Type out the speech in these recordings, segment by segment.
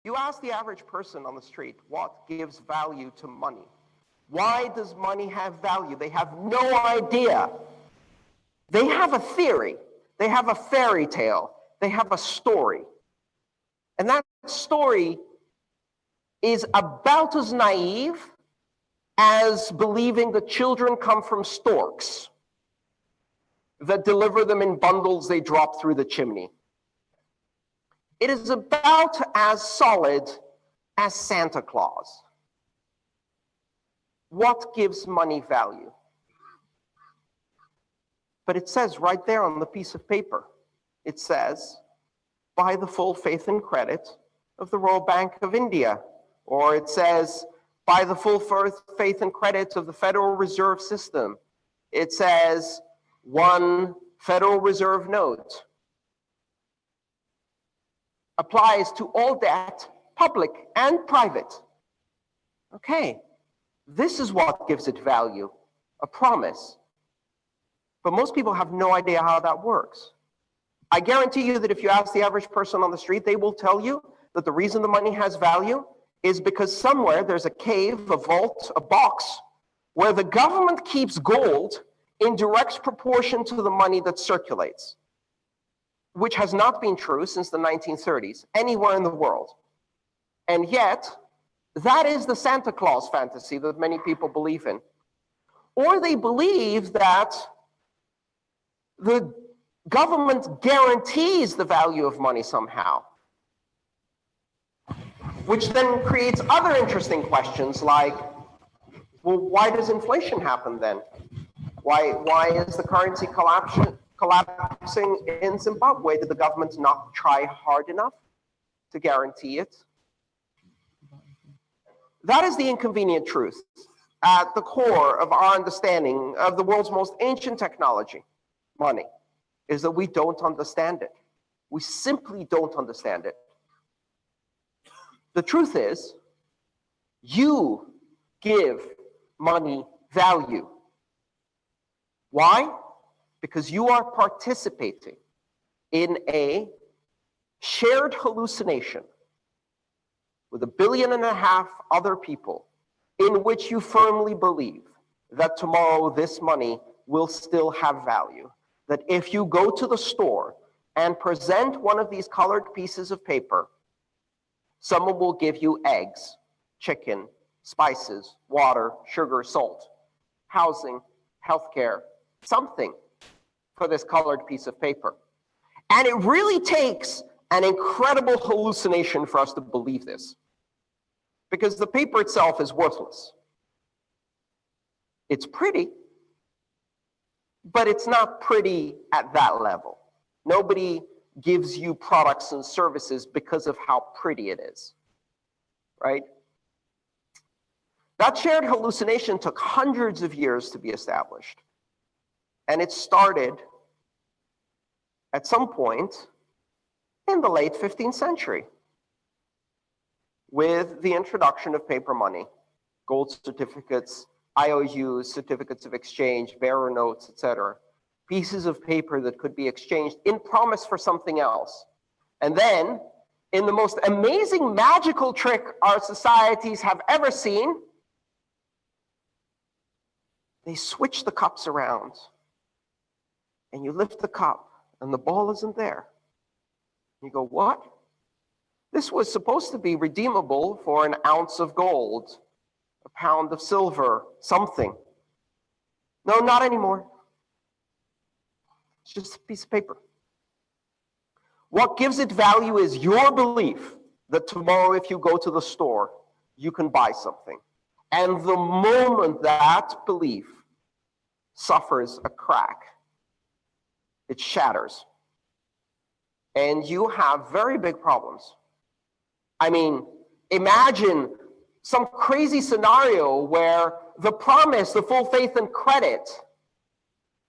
You ask the average person on the street, what gives value to money? Why does money have value? They have no idea. They have a theory. They have a fairy tale. They have a story. And that story is about as naive as believing that children come from storks that deliver them in bundles they drop through the chimney. It is about as solid as Santa Claus. What gives money value? But it says right there on the piece of paper, it says, by the full faith and credit of the Royal Bank of India. Or it says, by the full faith and credit of the Federal Reserve System. It says, one Federal Reserve note. Applies to all debt, public and private. Okay, this is what gives it value, a promise. But most people have no idea how that works. I guarantee you that if you ask the average person on the street, they will tell you that the reason the money has value is because somewhere there's a cave, a vault, a box, where the government keeps gold in direct proportion to the money that circulates, which has not been true since the 1930s, anywhere in the world. And yet, that is the Santa Claus fantasy that many people believe in. Or they believe that the government guarantees the value of money somehow, which then creates other interesting questions like, well, why does inflation happen then? Why is the currency collapsing in Zimbabwe? Did the government not try hard enough to guarantee it? That is the inconvenient truth at the core of our understanding of the world's most ancient technology, money, is that we don't understand it. We simply don't understand it. The truth is, you give money value. Why? Because you are participating in a shared hallucination with 1.5 billion other people in which you firmly believe that tomorrow this money will still have value. That if you go to the store and present one of these colored pieces of paper, someone will give you eggs, chicken, spices, water, sugar, salt, housing, healthcare, something for this colored piece of paper. And it really takes an incredible hallucination for us to believe this, because the paper itself is worthless. It's pretty, but it's not pretty at that level. Nobody gives you products and services because of how pretty it is, right? That shared hallucination took hundreds of years to be established. And it started at some point in the late 15th century with the introduction of paper money, gold certificates, IOUs, certificates of exchange, bearer notes, etc. Pieces of paper that could be exchanged in promise for something else. And then, in the most amazing magical trick our societies have ever seen, they switch the cups around. And you lift the cup, and the ball isn't there. You go, what? This was supposed to be redeemable for an ounce of gold, a pound of silver, something. No, not anymore. It's just a piece of paper. What gives it value is your belief that tomorrow, if you go to the store, you can buy something. And the moment that belief suffers a crack, it shatters. And you have very big problems. I mean, imagine some crazy scenario where the promise, the full faith and credit,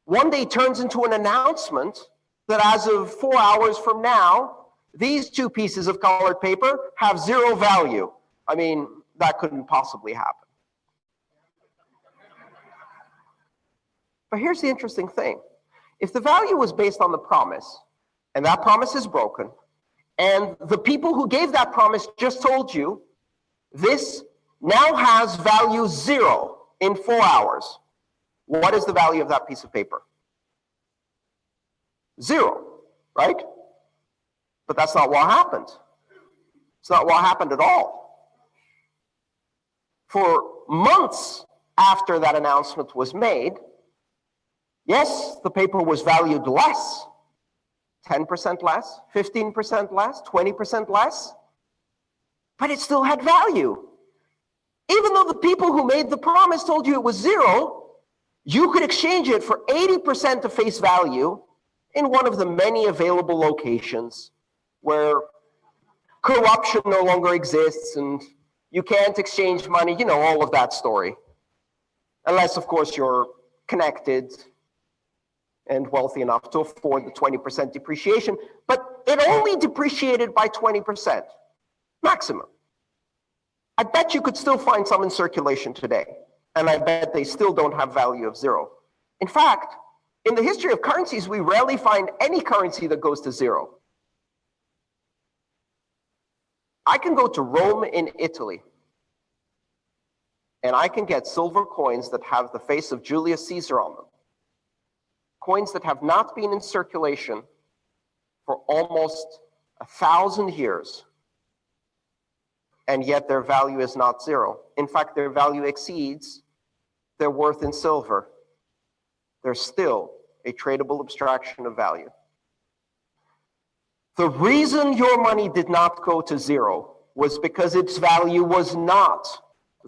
one day turns into an announcement that as of 4 hours from now, these two pieces of colored paper have zero value. I mean, that couldn't possibly happen. But here's the interesting thing. If the value was based on the promise, and that promise is broken, And the people who gave that promise just told you this now has value 0 in 4 hours. What is the value of that piece of paper? 0, right? But that's not what happened. It's not what happened at all. For months after that announcement was made, yes, the paper was valued less, 10% less, 15% less, 20% less, but it still had value. Even though the people who made the promise told you it was 0, you could exchange it for 80% of face value in one of the many available locations where corruption no longer exists and you can't exchange money, you know, all of that story. Unless, of course, you're connected and wealthy enough to afford the 20% depreciation, but it only depreciated by 20%, maximum. I bet you could still find some in circulation today, and I bet they still don't have value of 0. In fact, in the history of currencies, we rarely find any currency that goes to 0. I can go to Rome in Italy, and I can get silver coins that have the face of Julius Caesar on them. Coins that have not been in circulation for almost 1,000 years, and yet their value is not 0. In fact, their value exceeds their worth in silver. They're still a tradable abstraction of value. The reason your money did not go to 0 was because its value was not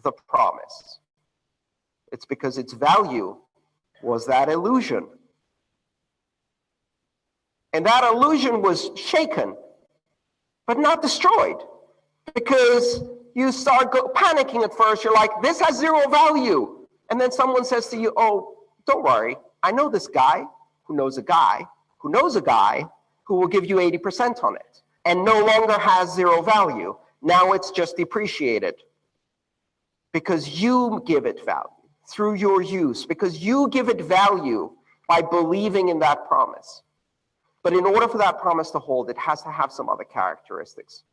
the promise. It's because its value was that illusion. And that illusion was shaken, but not destroyed. Because you start panicking at first. You're like, this has 0 value. And then someone says to you, oh, don't worry. I know this guy who knows a guy who knows a guy who will give you 80% on it and no longer has 0 value. Now it's just depreciated because you give it value through your use, because you give it value by believing in that promise. But in order for that promise to hold, it has to have some other characteristics.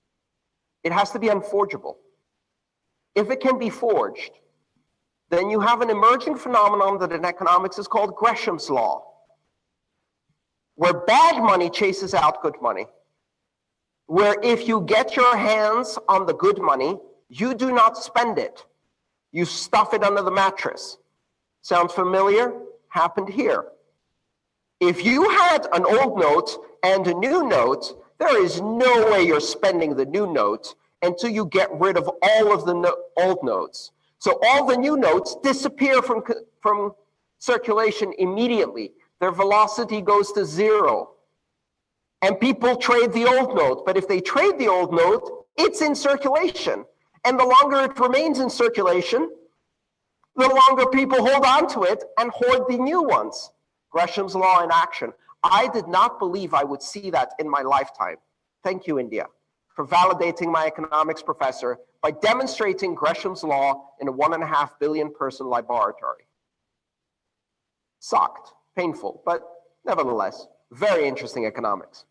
It has to be unforgeable. If it can be forged, then you have an emerging phenomenon that in economics is called Gresham's law, where bad money chases out good money, where if you get your hands on the good money, you do not spend it. You stuff it under the mattress. Sound familiar? Happened here. If you had an old note and a new note, there is no way you're spending the new note until you get rid of all of the old notes. So all the new notes disappear from circulation immediately. Their velocity goes to 0. And people trade the old note. But if they trade the old note, it's in circulation. And the longer it remains in circulation, the longer people hold on to it and hoard the new ones. Gresham's law in action. I did not believe I would see that in my lifetime. Thank you, India, for validating my economics professor by demonstrating Gresham's law in a 1.5 billion person laboratory. Sucked, painful, but nevertheless, very interesting economics.